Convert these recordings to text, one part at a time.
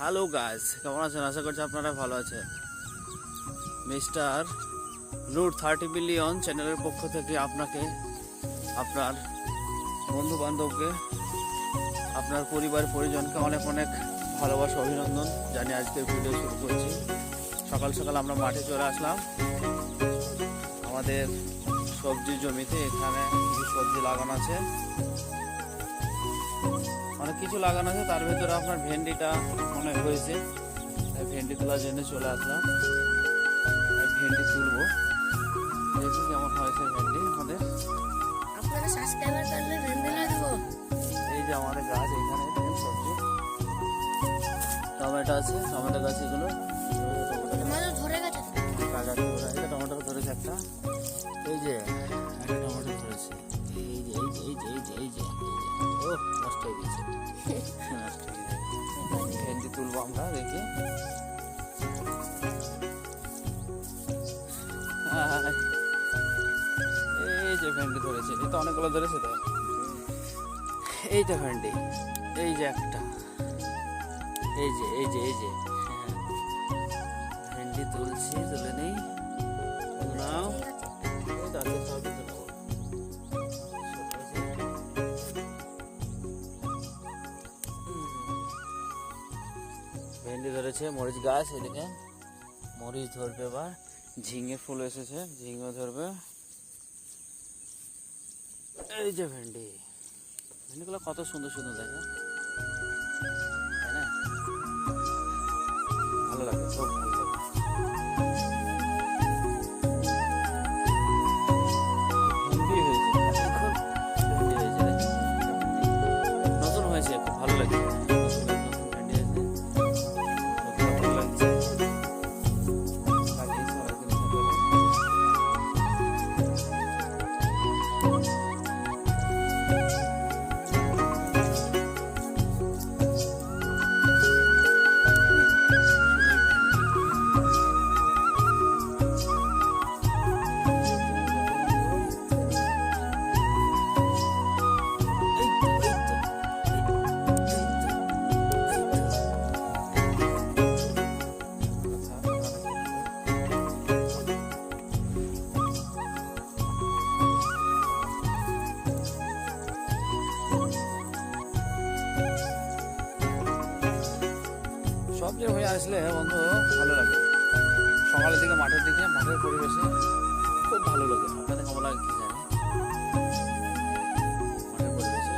Hello guys, কেমন আছেন? আশা করছি আপনারা ভালো আছেন। মিস্টার রুট 30 বিলিয়ন চ্যানেলের পক্ষ থেকে আপনাকে, আপনার বন্ধু বান্ধবকে, আপনার পরিবার পরিজনকে অনেক অনেক ভালোবাসা, অভিনন্দন জানিয়ে আজকের ভিডিও শুরু করছি। সকাল সকাল আমরা মাঠে চলে আসলাম আমাদের সবজির জমিতে। এখানে কিছু সবজি লাগানো আছে, অনেক কিছু লাগানো আছে। তার ভিতরে আপনার ভেন্ডিটা মনে হয়েছে, ভেন্ডি তোলার জন্য চলে আসলাম। ভেন্ডি তুলবো, দেখি কেমন হয়েছে ভেন্ডি আমাদের। আপনারা সাবস্ক্রাইবার করলে ভেন্ডি লাগবো। এই যে আমাদের গাছ, এখানে সবজি টমেটো আছে, টমেটো গাছ এগুলো ধরে গেছে, টমেটো ধরেছে একটা। এই যে একটা টমেটো ধরেছে, এই যে এই যে এই যে এই যে এই যে ও নষ্ট হয়ে গেছে, নষ্ট হয়ে গেছে। ভেন্ডি তুলবো আমরা, দেখি। এই যে ভেন্ডি ধরেছে, এই তো অনেকগুলো ধরেছে তো। এই তো ভেন্ডি, এই যে একটা, এই যে এই যে এই যে ভেন্ডি তুলছি, তুলে নেই। নাও ভেন্ডি ধরেছে। মরিচ গাছ, এদিকে মরিচ ধরবে। এবার ঝিঙে ফুল এসেছে, ঝিঙে ধরবে। এই যে ভেন্ডি, ভেন্ডিগুলো কত সুন্দর সুন্দর দেখে, তাই না? ভালো লাগে, খুব ভালো লাগে। ভেন্ডি হয়েছে, ভেন্ডি হয়েছে, নতুন হয়েছে, খুব ভালো লাগে। সবজি হয়ে আসলে বন্ধু ভালো লাগে। সকালের দিকে মাঠের দিকে, মাঠের পরিবেশে খুব ভালো লাগে। আপনাদের কেমন লাগে কি জানি। মাঠের পরিবেশে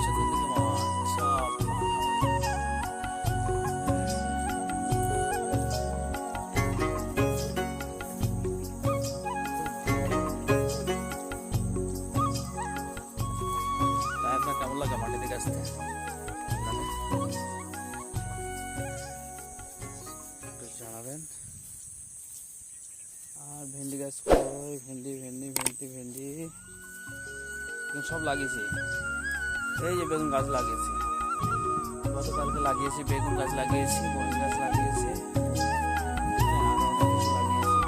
চতুর্দিকে মাঠ, সব তাই। আপনার কেমন লাগে মাঠের দিকে আসতে? জানাবেন। আর ভেন্ডি গাছ কই? ভেন্ডি ভেন্ডি ভেন্ডি ভেন্ডি সব লাগিয়েছি। এই যে বেগুন গাছ লাগিয়েছি, গতকালকে লাগিয়েছি। বেগুন গাছ লাগিয়েছি, মরিচ গাছ লাগিয়েছি, আরো অনেক কিছু লাগিয়েছি।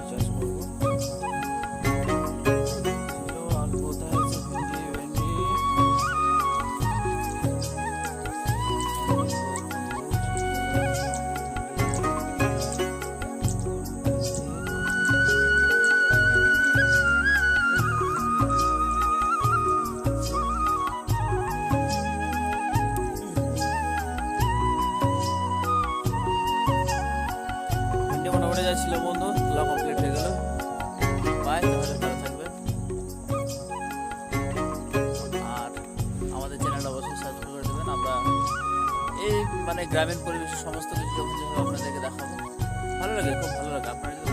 চাষ করবো। আর কোথায় আছে ভেন্ডি? ভেন্ডি মোটামুটি যাচ্ছিল বন্ধু, তোলা কমপ্লিট হয়ে গেল। বাই, তাহলে ভালো থাকবেন। আর আমাদের চ্যানেলটা অবশ্যই সাবস্ক্রাইব করে দেবেন। আমরা এই গ্রামীণ পরিবেশের সমস্ত কিছু যখন যেভাবে আপনাদেরকে দেখাবো, ভালো লাগে, খুব ভালো লাগে। আপনারা